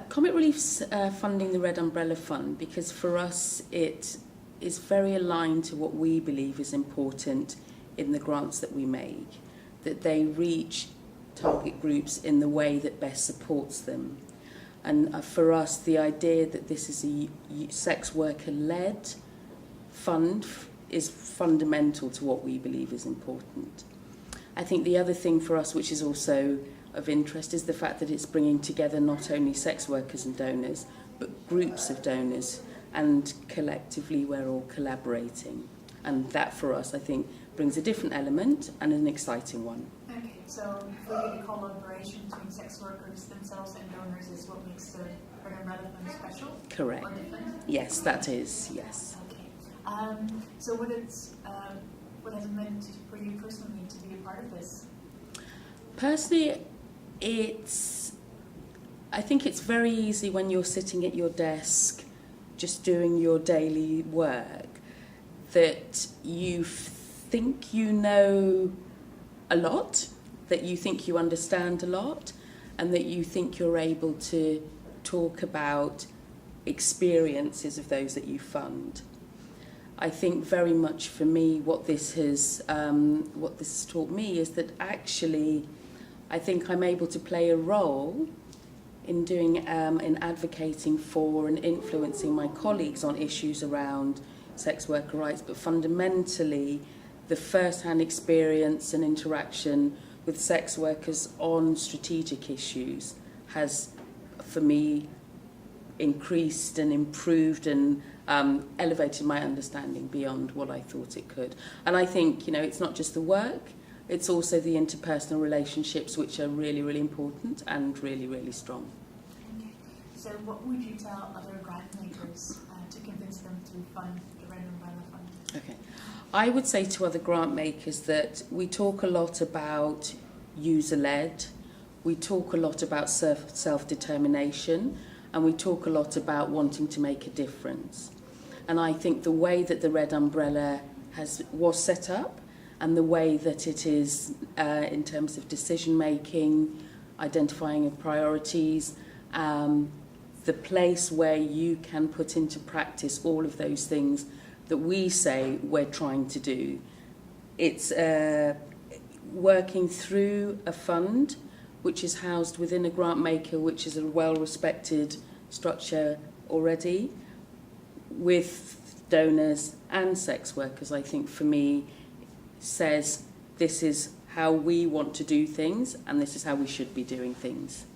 Comic Relief's funding the Red Umbrella Fund because for us it is very aligned to what we believe is important in the grants that we make, that they reach target groups in the way that best supports them. And for us, the idea that this is a sex worker-led fund is fundamental to what we believe is important. I think the other thing for us, which is also of interest, is the fact that it's bringing together not only sex workers and donors, but groups of donors, and collectively we're all collaborating. And that for us, I think, brings a different element and an exciting one. Okay, so really the collaboration between sex workers themselves and donors is what makes the Red Umbrella Fund special? Correct. Or different? Yes, that is, yes. Okay. So what has it meant for you personally to be a part of this? Personally, I think it's very easy when you're sitting at your desk just doing your daily work that you think you know a lot, that you think you understand a lot, and that you think you're able to talk about experiences of those that you fund. I think very much for me what this has taught me is that actually I think I'm able to play a role in doing in advocating for and influencing my colleagues on issues around sex worker rights, but fundamentally the first-hand experience and interaction with sex workers on strategic issues has, for me, increased and improved and elevated my understanding beyond what I thought it could. And I think, it's not just the work, it's also the interpersonal relationships which are really, really important and really, really strong. Okay. So what would you tell other grant makers to convince them to fund the Red Umbrella Fund? Okay. I would say to other grant makers that we talk a lot about user-led, we talk a lot about self-determination, and we talk a lot about wanting to make a difference. And I think the way that the Red Umbrella was set up and the way that it is in terms of decision-making, identifying of priorities, the place where you can put into practice all of those things that we say we're trying to do. It's working through a fund which is housed within a grant maker, which is a well-respected structure already, with donors and sex workers, I think for me says this is how we want to do things and this is how we should be doing things.